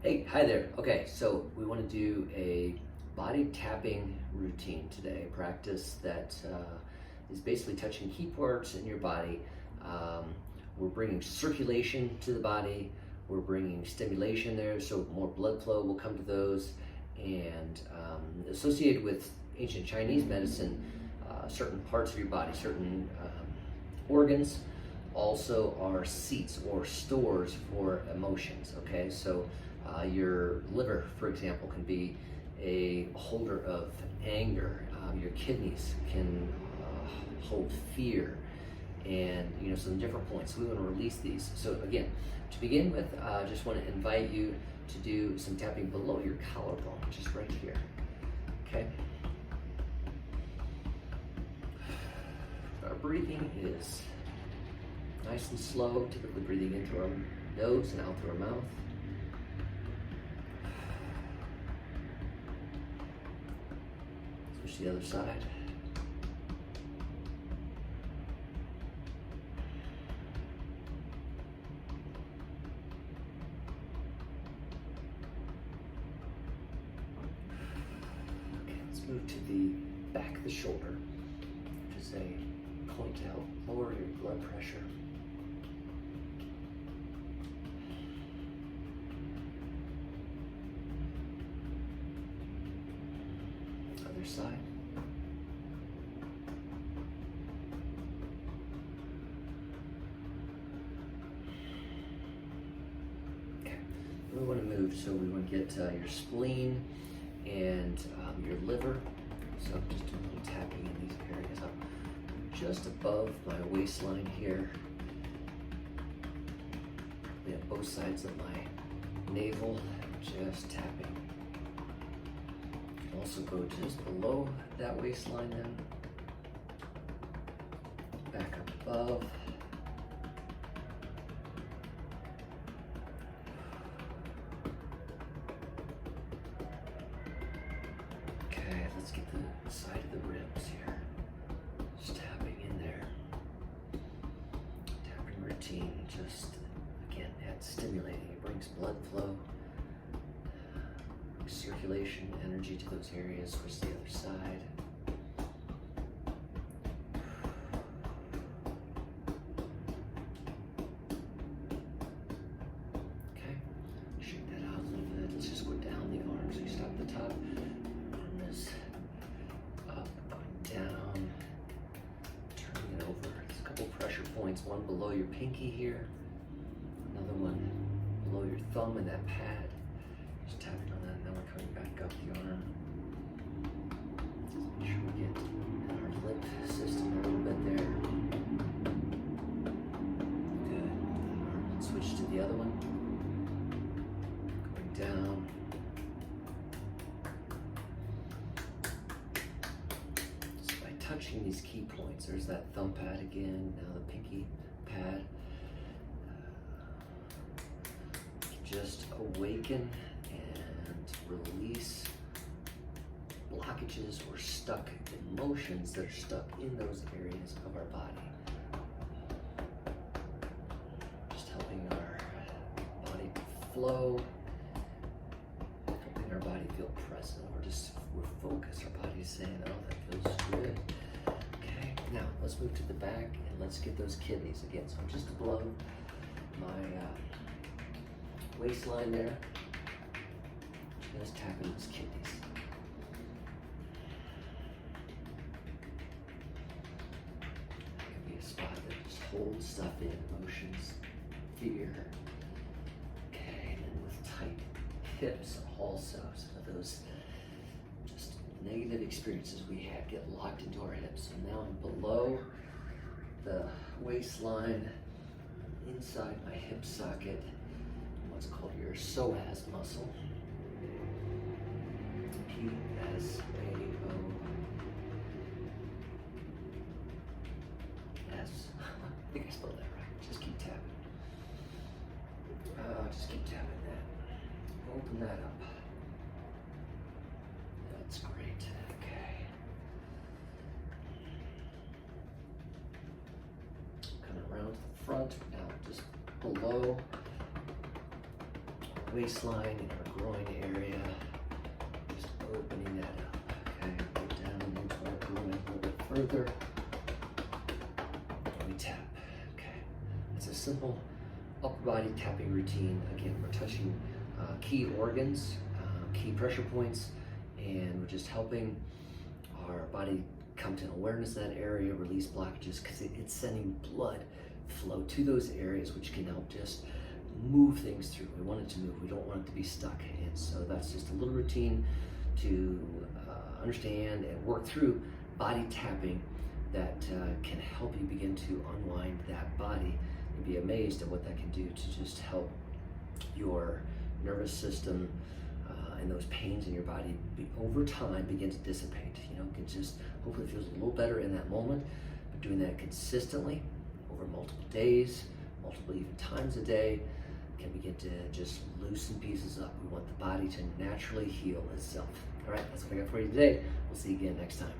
Hey, hi there. Okay, so we want to do a body tapping routine today, practice that is basically touching key parts in your body. Um, we're bringing circulation to the body, we're bringing stimulation there, so more blood flow will come to those. And associated with ancient Chinese medicine, certain parts of your body, certain organs, also are seats or stores for emotions. Okay, so your liver, for example, can be a holder of anger. Your kidneys can hold fear, and some different points. We want to release these. So again, to begin with, I just want to invite you to do some tapping below your collarbone, just right here. Okay. Our breathing is nice and slow, typically breathing in through our nose and out through our mouth. Switch to the other side. Okay, let's move to the back of the shoulder, which is a point to help lower your blood pressure. Other side. Okay, we want to move, so we want to get your spleen and your liver. So I'm just doing a little tapping in these areas. I'm just above my waistline here. We have both sides of my navel, just tapping. Also go just below that waistline then, back up above. Okay, let's get the side of the ribs here. Just tapping in there. Tapping routine, just again, adds stimulating. It brings blood flow, circulation, energy to those areas. Switch to the other side. Okay, shake that out a little bit. Let's just go down the arms. So you stop at the top. Arm is up, going down, turning it over. There's a couple pressure points. One below your pinky here. Another one below your thumb in that pad. Just tapping on that. Now we're coming back up the arm. Make sure we get in our lip system a little bit there. Good. Arm. Switch to the other one. Going down. Just by touching these key points. There's that thumb pad again. Now the pinky pad. Just awaken and release blockages or stuck emotions that are stuck in those areas of our body. Just helping our body flow, helping our body feel present. We're focused. Our body's saying, oh, that feels good. Okay, now let's move to the back and let's get those kidneys again. So I'm just above my waistline there. Just tapping those kidneys. That could be a spot that just holds stuff in, emotions, fear. Okay, and then with tight hips also, some of those just negative experiences we had get locked into our hips. So now I'm below the waistline, inside my hip socket, what's called your psoas muscle. P-S-A-O-S. I think I spelled that right. Just keep tapping. Just keep tapping that. Open that up. That's great. Okay. Coming around to the front. Now just below waistline and our groin area. Just opening that up. Okay, go down into our groin a little bit further. And we tap. Okay, it's a simple upper body tapping routine. Again, we're touching key organs, key pressure points, and we're just helping our body come to awareness of that area, release blockages, because it's sending blood flow to those areas, which can help just move things through. We want it to move. We don't want it to be stuck. And so that's just a little routine to understand and work through body tapping that can help you begin to unwind that body. You'd be amazed at what that can do to just help your nervous system and those pains in your body over time begin to dissipate. You know, it just hopefully feels a little better in that moment, but doing that consistently over multiple days, multiple even times a day, can begin to just loosen pieces up. We want the body to naturally heal itself. All right, that's what I got for you today. We'll see you again next time.